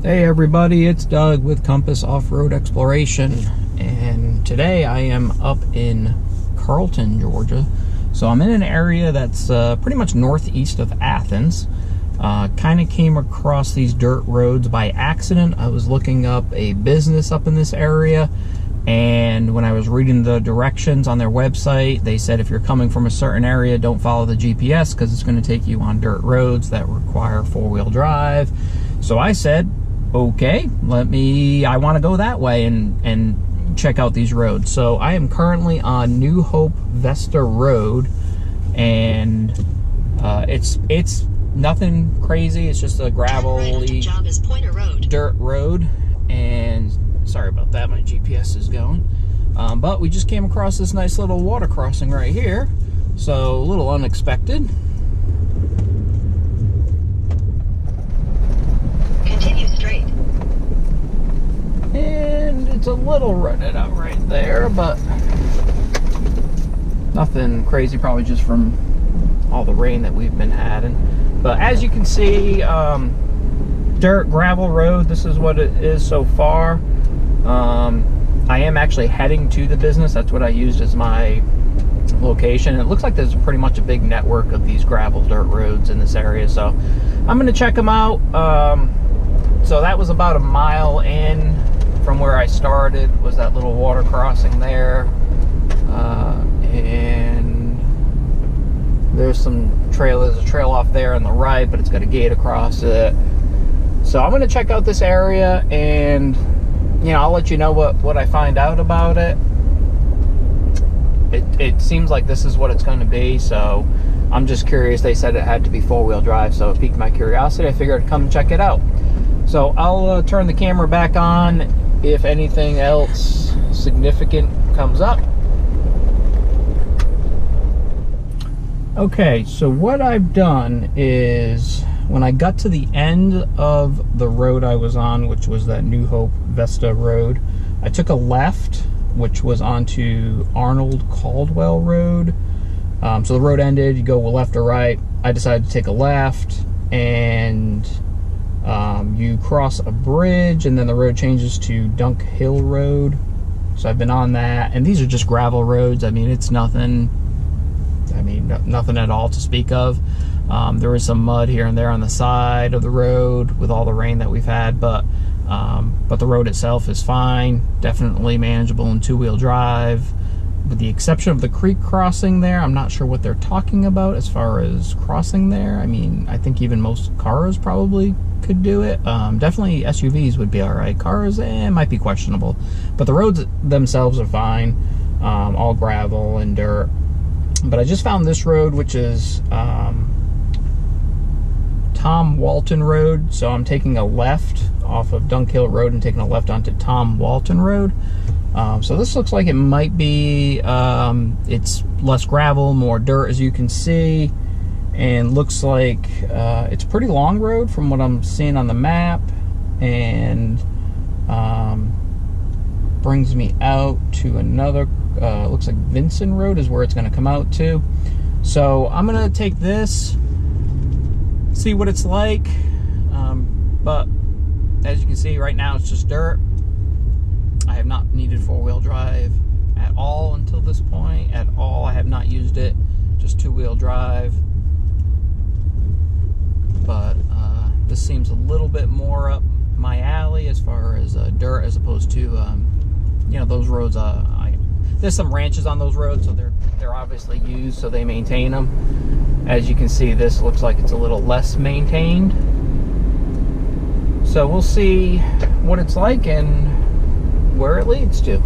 Hey everybody, it's Doug with Compass Off-Road Exploration, and today I am up in Carlton, Georgia. So I'm in an area that's pretty much northeast of Athens. Kind of came across these dirt roads by accident. I was looking up a business up in this area, and when I was reading the directions on their website, they said if you're coming from a certain area, don't follow the GPS because it's going to take you on dirt roads that require four-wheel drive. So I said, okay, I want to go that way and check out these roads. So I am currently on New Hope Vesta Road, and it's nothing crazy. It's just a gravelly dirt road, and sorry about that, my GPS is going. But we just came across this nice little water crossing right here, so a little unexpected. Continue straight. And it's a little rutted out right there, but nothing crazy, probably just from all the rain that we've been having. But as you can see, dirt gravel road, this is what it is so far. I am actually heading to the business. That's what I used as my location. It looks like there's pretty much a big network of these gravel dirt roads in this area, so I'm going to check them out. So that was about a mile in from where I started, was that little water crossing there. And there's some trail, there's a trail off there on the right, but it's got a gate across it. So I'm gonna check out this area, and I'll let you know what I find out about it. It seems like this is what it's going to be, so I'm just curious. They said it had to be four-wheel drive, so it piqued my curiosity. I figured I'd come check it out. So I'll turn the camera back on if anything else significant comes up. Okay, so what I've done is, when I got to the end of the road I was on, which was that New Hope Vesta Road, I took a left, which was onto Arnold Caldwell Road. So the road ended, you go left or right. I decided to take a left, and you cross a bridge, and then the road changes to Dunk Hill Road. So I've been on that, and these are just gravel roads. I mean, it's nothing, nothing at all to speak of. There is some mud here and there on the side of the road with all the rain that we've had, but the road itself is fine, definitely manageable in two-wheel drive. With the exception of the creek crossing there, I'm not sure what they're talking about as far as crossing there. I mean, I think even most cars probably could do it. Definitely SUVs would be all right. Cars, might be questionable. But the roads themselves are fine, all gravel and dirt. But I just found this road, which is Tom Walton Road. So I'm taking a left off of Dunk Hill Road and taking a left onto Tom Walton Road. So this looks like it might be, it's less gravel, more dirt, as you can see, and looks like it's a pretty long road from what I'm seeing on the map, and brings me out to another, looks like Vincent Road is where it's going to come out to. So I'm going to take this, see what it's like, but as you can see right now it's just dirt. I have not needed four-wheel drive at all until this point, at all. I have not used it, just two-wheel drive. But this seems a little bit more up my alley as far as dirt, as opposed to, those roads. There's some ranches on those roads, so they're obviously used, so they maintain them. As you can see, this looks like it's a little less maintained. So we'll see what it's like and where it leads to.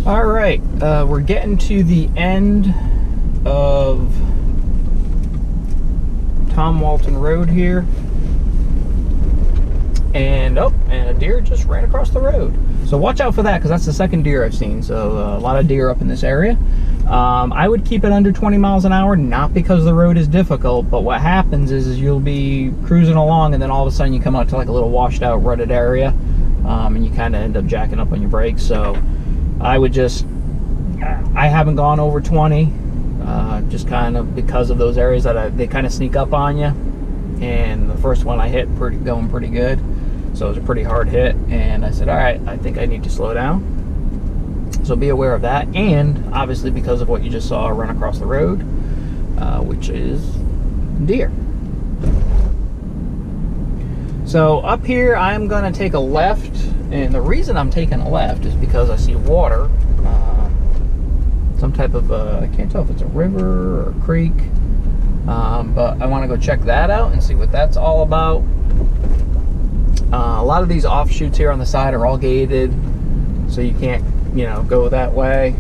All right, we're getting to the end of Tom Walton Road here, and a deer just ran across the road. So watch out for that, because that's the second deer I've seen. So a lot of deer up in this area. I would keep it under 20 miles an hour, not because the road is difficult, but what happens is you'll be cruising along, and then all of a sudden you come out to like a little washed out, rutted area, and you kind of end up jacking up on your brakes. So I would just, I haven't gone over 20. just kind of because of those areas that they kind of sneak up on you. And the first one I hit going pretty good, so it was a pretty hard hit, and I said, all right, I think I need to slow down. So be aware of that, and obviously because of what you just saw run across the road, which is deer. So up here I'm going to take a left, and the reason I'm taking a left is because I see water, some type of I can't tell if it's a river or a creek, but I want to go check that out and see what that's all about. A lot of these offshoots here on the side are all gated, so you can't, go that way.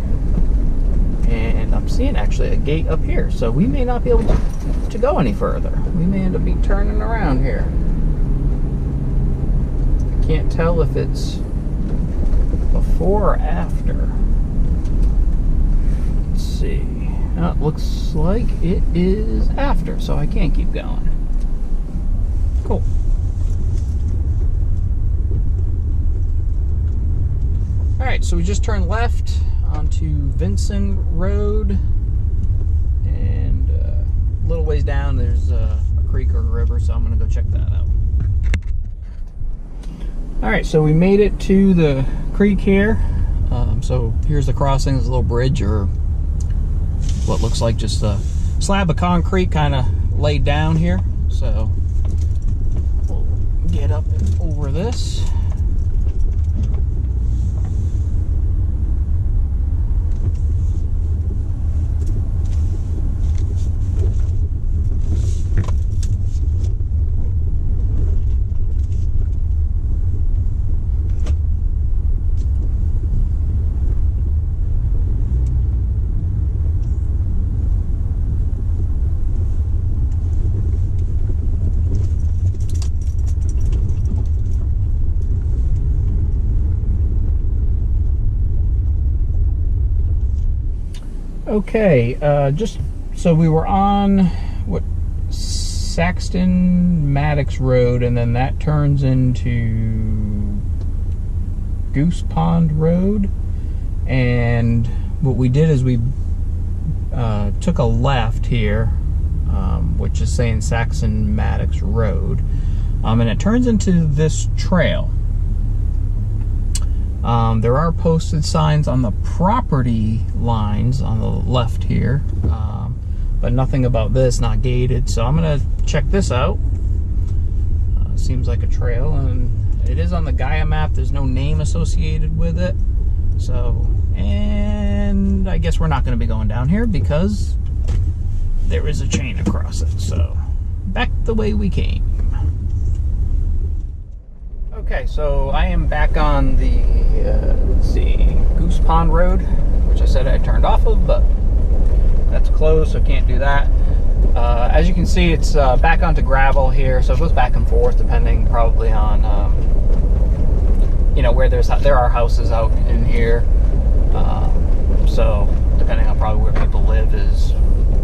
And I'm seeing actually a gate up here, so we may not be able to go any further. We may end up be turning around here. I can't tell if it's before or after. Let's see. Oh, it looks like it is after, so I can't keep going. Cool. Alright, so we just turned left onto Vincent Road, and a little ways down there's a creek or a river, so I'm going to go check that out. Alright, so we made it to the creek here. So here's the crossing. There's a little bridge, or what looks like just a slab of concrete kind of laid down here. So we'll get up and over this. Okay, just so we were on Saxton Maddox Road, and then that turns into Goose Pond Road. And what we did is we took a left here, which is saying Saxton Maddox Road, and it turns into this trail. There are posted signs on the property lines on the left here, but nothing about this, not gated. So I'm going to check this out. Seems like a trail, and it is on the Gaia map. There's no name associated with it. So, and I guess we're not going to be going down here because there is a chain across it. So back the way we came. Okay, so I am back on the, let's see, Goose Pond Road, which I said I turned off of, but that's closed, so can't do that. As you can see, it's back onto gravel here, so it goes back and forth depending probably on, where there are houses out in here. So depending on probably where people live is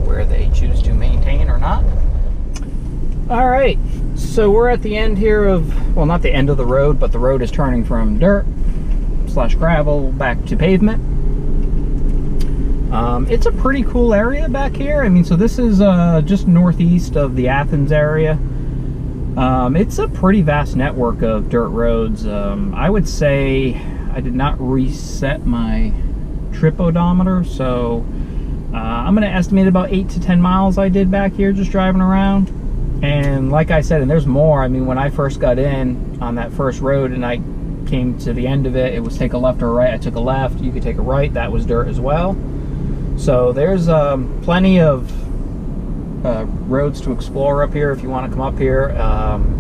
where they choose to maintain or not. All right, so we're at the end here of, well, not the end of the road, but the road is turning from dirt / gravel back to pavement. It's a pretty cool area back here. I mean, so this is just northeast of the Athens area. It's a pretty vast network of dirt roads. I would say I did not reset my trip odometer, so I'm going to estimate about 8 to 10 miles I did back here just driving around. And like I said, and there's more. I mean, when I first got in on that first road and I came to the end of it, it was take a left or a right. I took a left. You could take a right. That was dirt as well. So there's plenty of roads to explore up here if you want to come up here.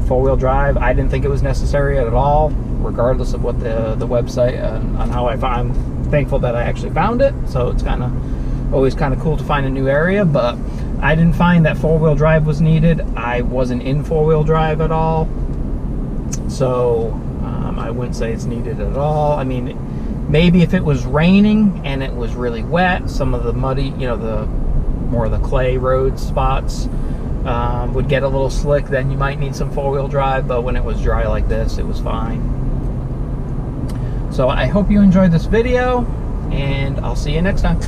Four-wheel drive, I didn't think it was necessary at all, regardless of what the website on how I'm thankful that I actually found it. So it's kind of always kind of cool to find a new area, but I didn't find that four-wheel drive was needed. I wasn't in four-wheel drive at all, so I wouldn't say it's needed at all. I mean, maybe if it was raining and it was really wet, some of the muddy, the more of the clay road spots would get a little slick, then you might need some four-wheel drive, but when it was dry like this, it was fine. So I hope you enjoyed this video, and I'll see you next time.